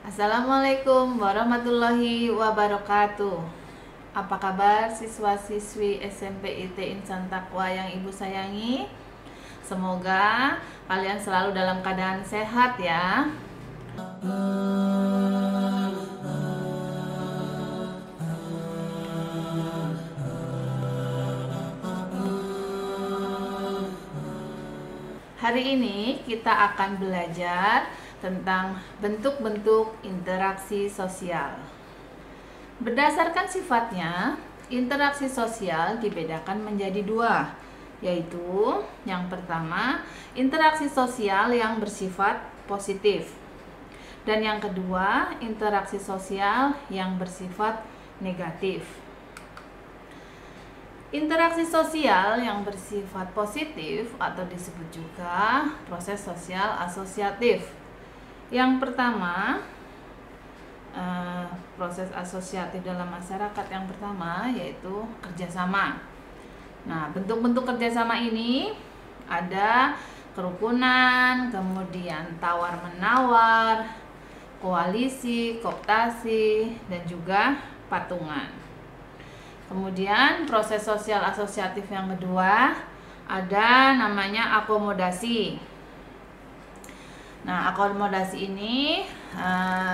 Assalamualaikum warahmatullahi wabarakatuh. Apa kabar siswa-siswi SMP IT Insan Taqwa yang ibu sayangi? Semoga kalian selalu dalam keadaan sehat ya. Hari ini kita akan belajar tentang bentuk-bentuk interaksi sosial. Berdasarkan sifatnya, interaksi sosial dibedakan menjadi dua, yaitu yang pertama, interaksi sosial yang bersifat positif, dan yang kedua, interaksi sosial yang bersifat negatif. Interaksi sosial yang bersifat positif atau disebut juga proses sosial asosiatif. Yang pertama, proses asosiatif dalam masyarakat yang pertama yaitu kerjasama. Nah, bentuk-bentuk kerjasama ini ada kerukunan, kemudian tawar-menawar, koalisi, kooptasi, dan juga patungan. Kemudian proses sosial asosiatif yang kedua ada namanya akomodasi. Nah, akomodasi ini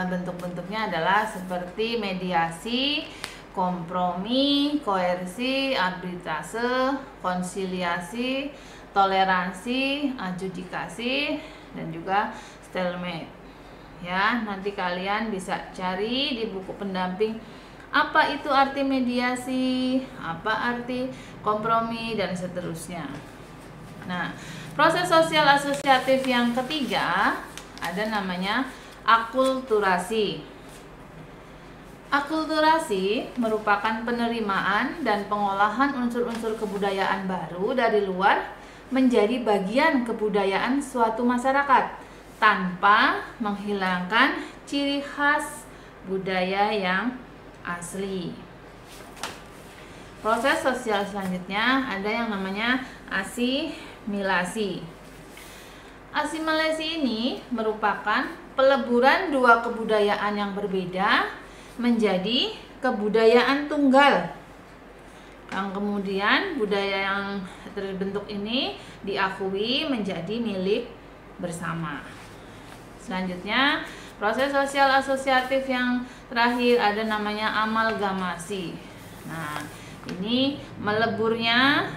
bentuk-bentuknya adalah seperti mediasi, kompromi, koersi, arbitrase, konsiliasi, toleransi, adjudikasi, dan juga stalemate. Ya, nanti kalian bisa cari di buku pendamping apa itu arti mediasi, apa arti kompromi, dan seterusnya. Nah, proses sosial asosiatif yang ketiga ada namanya akulturasi. Akulturasi merupakan penerimaan dan pengolahan unsur-unsur kebudayaan baru dari luar menjadi bagian kebudayaan suatu masyarakat tanpa menghilangkan ciri khas budaya yang asli. Proses sosial selanjutnya ada yang namanya asimilasi. Asimilasi ini merupakan peleburan dua kebudayaan yang berbeda menjadi kebudayaan tunggal. Yang kemudian budaya yang terbentuk ini diakui menjadi milik bersama. Selanjutnya, proses sosial asosiatif yang terakhir ada namanya amalgamasi. Nah, ini meleburnya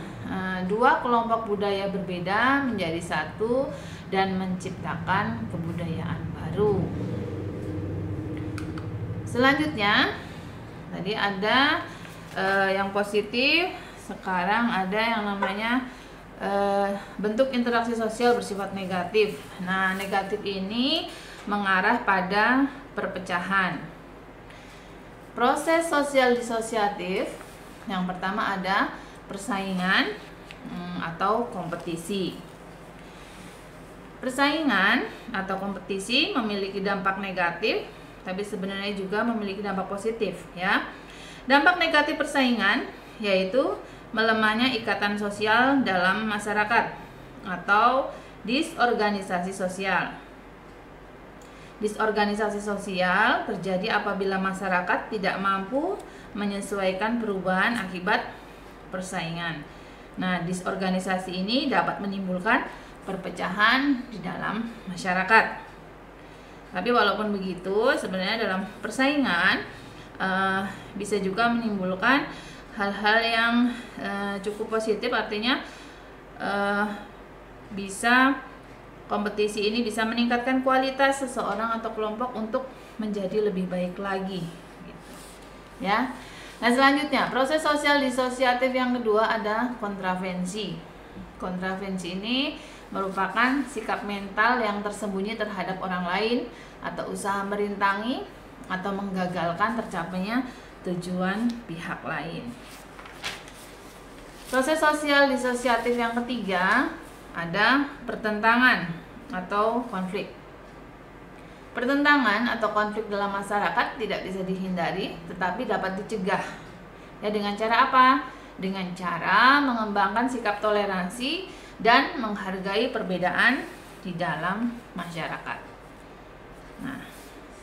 dua kelompok budaya berbeda menjadi satu dan menciptakan kebudayaan baru. Selanjutnya, tadi ada yang positif, sekarang ada yang namanya bentuk interaksi sosial bersifat negatif. Nah, negatif ini mengarah pada perpecahan. Proses sosial disosiatif yang pertama ada persaingan atau kompetisi. Persaingan atau kompetisi memiliki dampak negatif, tapi sebenarnya juga memiliki dampak positif, ya. Dampak negatif persaingan yaitu melemahnya ikatan sosial dalam masyarakat atau disorganisasi sosial. Disorganisasi sosial terjadi apabila masyarakat tidak mampu menyesuaikan perubahan akibat persaingan. Nah, disorganisasi ini dapat menimbulkan perpecahan di dalam masyarakat. Tapi walaupun begitu, sebenarnya dalam persaingan bisa juga menimbulkan hal-hal yang cukup positif, artinya kompetisi ini bisa meningkatkan kualitas seseorang atau kelompok untuk menjadi lebih baik lagi, gitu. Ya. Nah, selanjutnya proses sosial disosiatif yang kedua ada kontravensi. Kontravensi ini merupakan sikap mental yang tersembunyi terhadap orang lain atau usaha merintangi atau menggagalkan tercapainya tujuan pihak lain. Proses sosial disosiatif yang ketiga ada pertentangan atau konflik. Pertentangan atau konflik dalam masyarakat tidak bisa dihindari, tetapi dapat dicegah. Ya, dengan cara apa? Dengan cara mengembangkan sikap toleransi dan menghargai perbedaan di dalam masyarakat. Nah,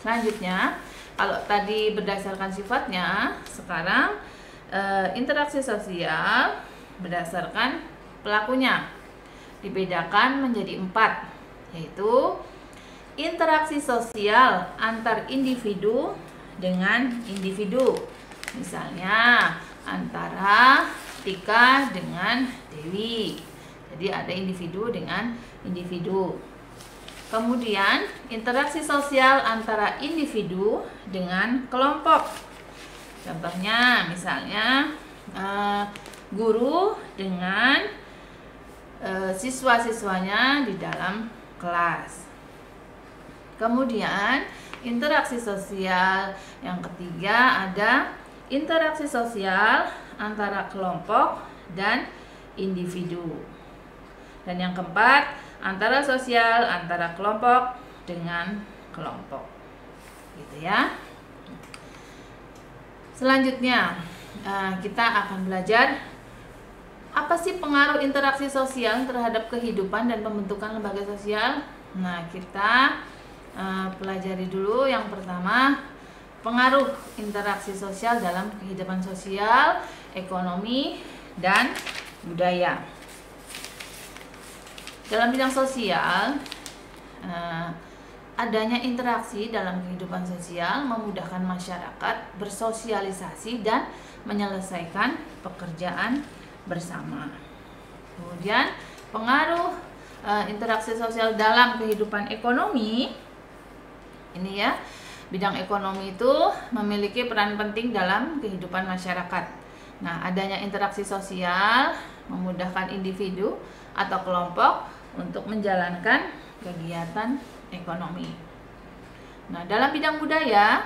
Selanjutnya, kalau tadi berdasarkan sifatnya, sekarang interaksi sosial berdasarkan pelakunya dibedakan menjadi 4, yaitu interaksi sosial antar individu dengan individu. Misalnya antara Tika dengan Dewi. Jadi ada individu dengan individu. Kemudian interaksi sosial antara individu dengan kelompok. Contohnya misalnya guru dengan siswa-siswanya di dalam kelas. Kemudian interaksi sosial yang ketiga ada interaksi sosial antara kelompok dan individu. Dan yang keempat, antara sosial antara kelompok dengan kelompok. Gitu ya. Selanjutnya, kita akan belajar apa sih pengaruh interaksi sosial terhadap kehidupan dan pembentukan lembaga sosial. Nah, kita pelajari dulu yang pertama, pengaruh interaksi sosial dalam kehidupan sosial, ekonomi, dan budaya. Dalam bidang sosial, adanya interaksi dalam kehidupan sosial memudahkan masyarakat bersosialisasi dan menyelesaikan pekerjaan bersama. Kemudian pengaruh interaksi sosial dalam kehidupan ekonomi, ini ya, bidang ekonomi itu memiliki peran penting dalam kehidupan masyarakat. Nah, adanya interaksi sosial memudahkan individu atau kelompok untuk menjalankan kegiatan ekonomi. Nah, dalam bidang budaya,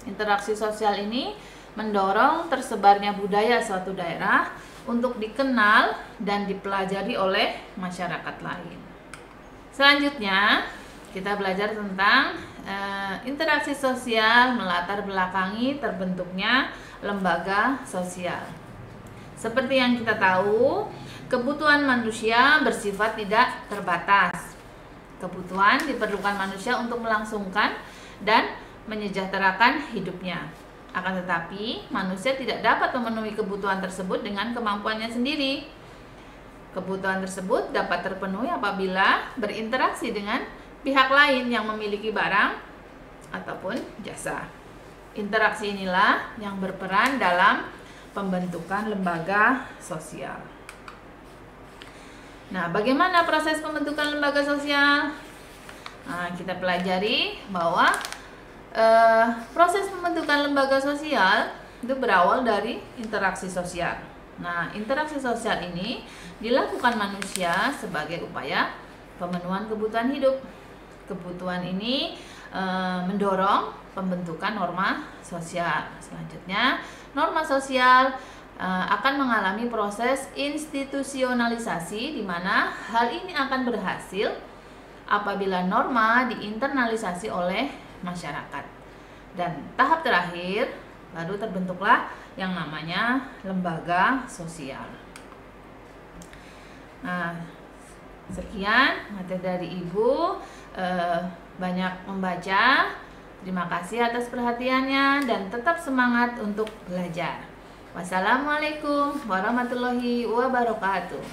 interaksi sosial ini mendorong tersebarnya budaya suatu daerah untuk dikenal dan dipelajari oleh masyarakat lain. Selanjutnya, kita belajar tentang interaksi sosial melatar belakangi terbentuknya lembaga sosial. Seperti yang kita tahu, kebutuhan manusia bersifat tidak terbatas. Kebutuhan diperlukan manusia untuk melangsungkan dan menyejahterakan hidupnya. Akan tetapi, manusia tidak dapat memenuhi kebutuhan tersebut dengan kemampuannya sendiri. Kebutuhan tersebut dapat terpenuhi apabila berinteraksi dengan pihak lain yang memiliki barang ataupun jasa. Interaksi inilah yang berperan dalam pembentukan lembaga sosial. Nah, bagaimana proses pembentukan lembaga sosial? Nah, kita pelajari bahwa proses pembentukan lembaga sosial itu berawal dari interaksi sosial. Nah, interaksi sosial ini dilakukan manusia sebagai upaya pemenuhan kebutuhan hidup. Kebutuhan ini mendorong pembentukan norma sosial. Selanjutnya, norma sosial akan mengalami proses institusionalisasi, di mana hal ini akan berhasil apabila norma diinternalisasi oleh masyarakat. Dan tahap terakhir baru terbentuklah yang namanya lembaga sosial. Nah, sekian materi dari Ibu. Banyak membaca. Terima kasih atas perhatiannya dan tetap semangat untuk belajar. Wassalamualaikum warahmatullahi wabarakatuh.